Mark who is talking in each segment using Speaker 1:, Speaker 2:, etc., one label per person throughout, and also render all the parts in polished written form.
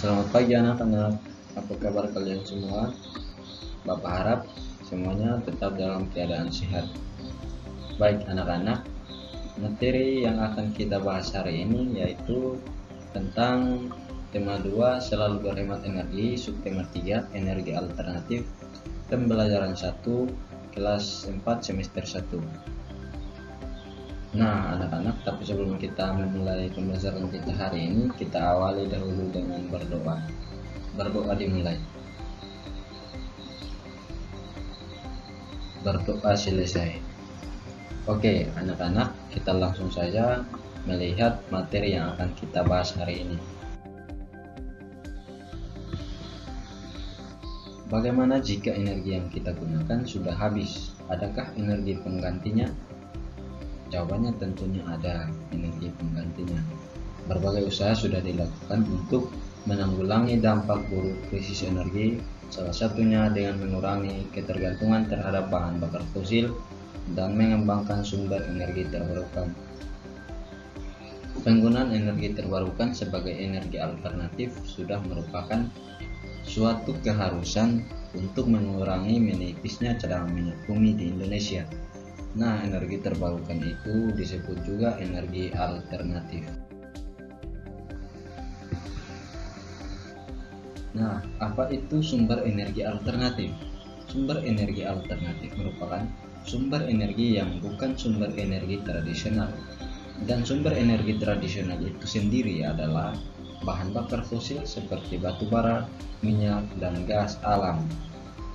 Speaker 1: Selamat pagi anak-anak, apa kabar kalian semua? Bapak harap semuanya tetap dalam keadaan sehat. Baik anak-anak, materi yang akan kita bahas hari ini yaitu tentang tema 2 selalu berhemat energi, subtema 3 energi alternatif, pembelajaran 1 kelas 4 semester 1. Nah anak-anak, tapi sebelum kita memulai pembelajaran kita hari ini, kita awali dahulu dengan berdoa. Berdoa dimulai. Berdoa selesai. Oke anak-anak, kita langsung saja melihat materi yang akan kita bahas hari ini. Bagaimana jika energi yang kita gunakan sudah habis? Adakah energi penggantinya? Jawabannya tentunya ada energi penggantinya. Berbagai usaha sudah dilakukan untuk menanggulangi dampak buruk krisis energi, salah satunya dengan mengurangi ketergantungan terhadap bahan bakar fosil dan mengembangkan sumber energi terbarukan. Penggunaan energi terbarukan sebagai energi alternatif sudah merupakan suatu keharusan untuk mengurangi menipisnya cadangan minyak bumi di Indonesia. Nah, energi terbarukan itu disebut juga energi alternatif. Nah, apa itu sumber energi alternatif? Sumber energi alternatif merupakan sumber energi yang bukan sumber energi tradisional. Dan sumber energi tradisional itu sendiri adalah bahan bakar fosil seperti batu bara, minyak, dan gas alam.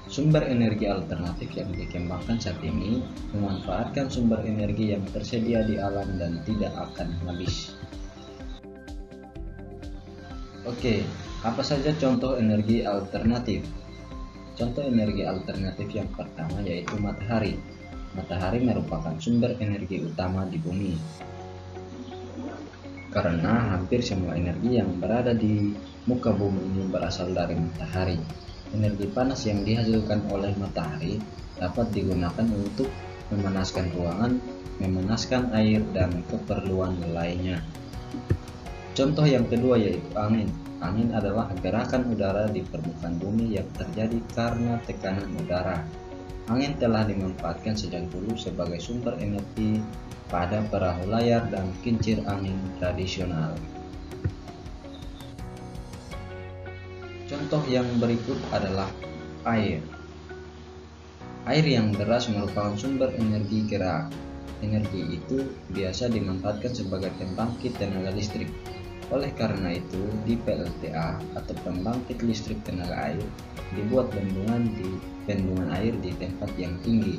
Speaker 1: Sumber energi alternatif yang dikembangkan saat ini memanfaatkan sumber energi yang tersedia di alam dan tidak akan habis. Oke, apa saja contoh energi alternatif? Contoh energi alternatif yang pertama yaitu matahari. Matahari merupakan sumber energi utama di bumi. Karena hampir semua energi yang berada di muka bumi ini berasal dari matahari. Energi panas yang dihasilkan oleh matahari dapat digunakan untuk memanaskan ruangan, memanaskan air, dan keperluan lainnya. Contoh yang kedua yaitu angin. Angin adalah gerakan udara di permukaan bumi yang terjadi karena tekanan udara. Angin telah dimanfaatkan sejak dulu sebagai sumber energi pada perahu layar dan kincir angin tradisional. Contoh yang berikut adalah air. Air yang deras merupakan sumber energi gerak. Energi itu biasa dimanfaatkan sebagai pembangkit tenaga listrik. Oleh karena itu, di PLTA atau pembangkit listrik tenaga air dibuat bendungan air di tempat yang tinggi.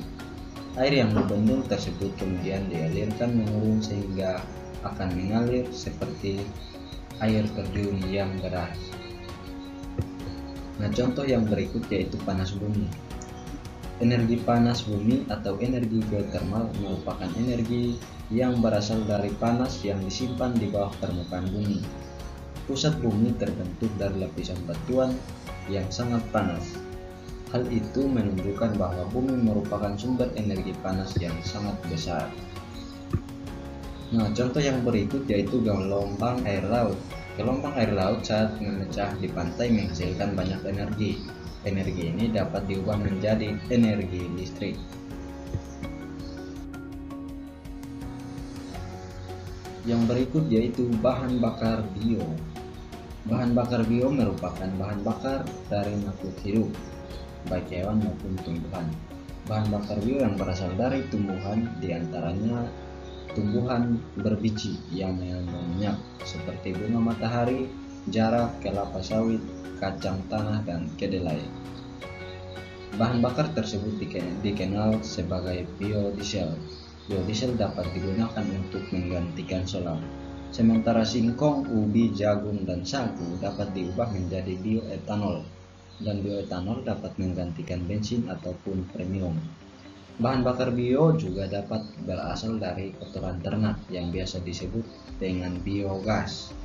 Speaker 1: Air yang berbendung tersebut kemudian dialirkan menurun sehingga akan mengalir seperti air terjun yang deras. Nah, contoh yang berikut yaitu panas bumi. Energi panas bumi atau energi geotermal merupakan energi yang berasal dari panas yang disimpan di bawah permukaan bumi. Pusat bumi terbentuk dari lapisan batuan yang sangat panas. Hal itu menunjukkan bahwa bumi merupakan sumber energi panas yang sangat besar. Nah, contoh yang berikut yaitu gelombang air laut. Gelombang air laut saat memecah di pantai menghasilkan banyak energi. Energi ini dapat diubah menjadi energi listrik. Yang berikut yaitu bahan bakar bio. Bahan bakar bio merupakan bahan bakar dari makhluk hidup, baik hewan maupun tumbuhan. Bahan bakar bio yang berasal dari tumbuhan, diantaranya tumbuhan berbiji yang mengandung minyak seperti bunga matahari, jarak, kelapa sawit, kacang tanah, dan kedelai. Bahan bakar tersebut dikenal sebagai biodiesel. Biodiesel dapat digunakan untuk menggantikan solar. Sementara singkong, ubi, jagung, dan sagu dapat diubah menjadi bioetanol. Dan bioetanol dapat menggantikan bensin ataupun premium. Bahan bakar bio juga dapat berasal dari kotoran ternak yang biasa disebut dengan biogas.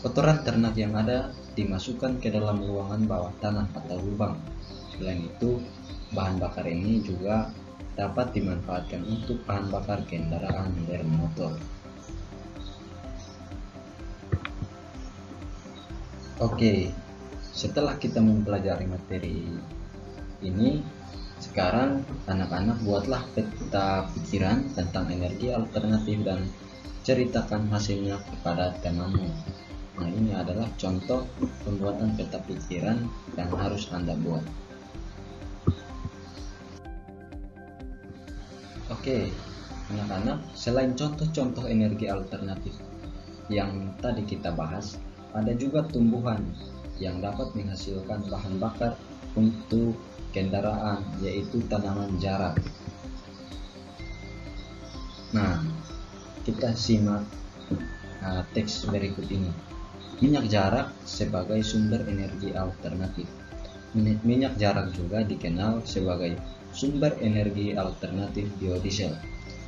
Speaker 1: Kotoran ternak yang ada dimasukkan ke dalam ruangan bawah tanah atau lubang. Selain itu, bahan bakar ini juga dapat dimanfaatkan untuk bahan bakar kendaraan bermotor. Oke, setelah kita mempelajari materi ini, sekarang anak-anak buatlah peta pikiran tentang energi alternatif dan ceritakan hasilnya kepada temanmu. Nah, ini adalah contoh pembuatan peta pikiran yang harus Anda buat. Oke, anak-anak, selain contoh-contoh energi alternatif yang tadi kita bahas, ada juga tumbuhan yang dapat menghasilkan bahan bakar untuk kendaraan, yaitu tanaman jarak. Nah, kita simak teks berikut ini. Minyak jarak sebagai sumber energi alternatif. Minyak jarak juga dikenal sebagai sumber energi alternatif biodiesel.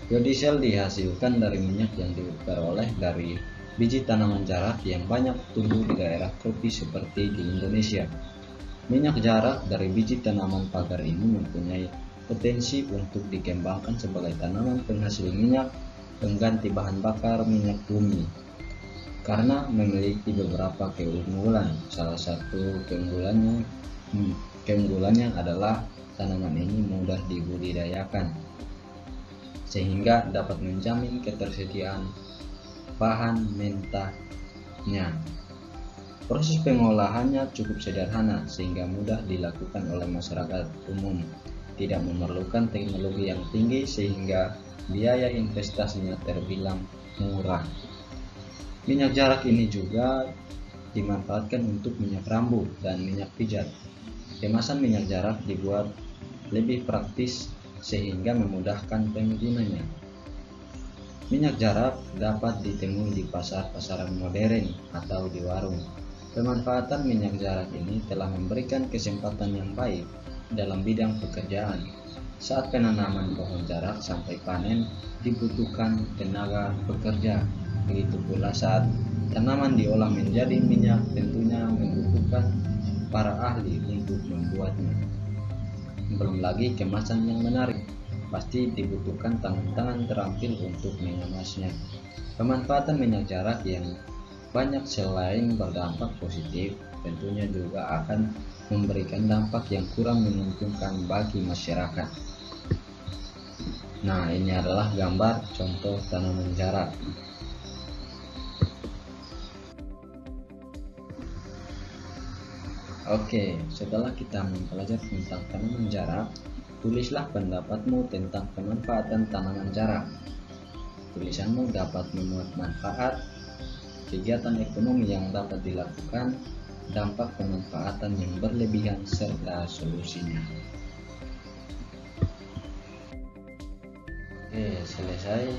Speaker 1: Biodiesel dihasilkan dari minyak yang diperoleh dari biji tanaman jarak yang banyak tumbuh di daerah tropis seperti di Indonesia. Minyak jarak dari biji tanaman pagar ini mempunyai potensi untuk dikembangkan sebagai tanaman penghasil minyak pengganti bahan bakar minyak bumi karena memiliki beberapa keunggulan. Salah satu keunggulannya adalah tanaman ini mudah dibudidayakan sehingga dapat menjamin ketersediaan bahan mentahnya. Proses pengolahannya cukup sederhana sehingga mudah dilakukan oleh masyarakat umum, tidak memerlukan teknologi yang tinggi sehingga biaya investasinya terbilang murah. Minyak jarak ini juga dimanfaatkan untuk minyak rambut dan minyak pijat. Kemasan minyak jarak dibuat lebih praktis sehingga memudahkan penggunanya. Minyak jarak dapat ditemui di pasar-pasaran modern atau di warung. Pemanfaatan minyak jarak ini telah memberikan kesempatan yang baik dalam bidang pekerjaan. Saat penanaman pohon jarak sampai panen dibutuhkan tenaga pekerja. Begitu pula saat tanaman diolah menjadi minyak tentunya membutuhkan para ahli untuk membuatnya. Belum lagi kemasan yang menarik, pasti dibutuhkan tangan-tangan terampil untuk mengemasnya. Pemanfaatan minyak jarak yang banyak selain berdampak positif, tentunya juga akan memberikan dampak yang kurang menguntungkan bagi masyarakat. Nah, ini adalah gambar contoh tanaman jarak. Oke, setelah kita mempelajari tentang tanaman jarak, tulislah pendapatmu tentang pemanfaatan tanaman jarak. Tulisanmu dapat memuat manfaat, kegiatan ekonomi yang dapat dilakukan, dampak pemanfaatan yang berlebihan, serta solusinya. Oke, selesai.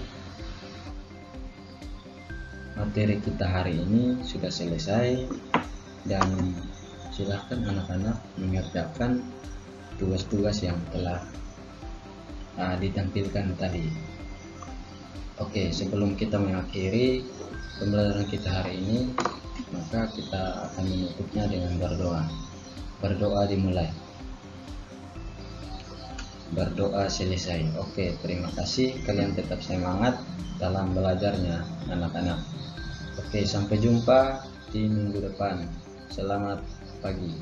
Speaker 1: Materi kita hari ini sudah selesai dan silakan anak-anak mengerjakan tugas-tugas yang telah ditampilkan tadi. Oke, sebelum kita mengakhiri pembelajaran kita hari ini, maka kita akan menutupnya dengan berdoa. Berdoa dimulai, berdoa selesai. Oke, terima kasih, kalian tetap semangat dalam belajarnya anak-anak. Oke, sampai jumpa di minggu depan. Selamat pagi.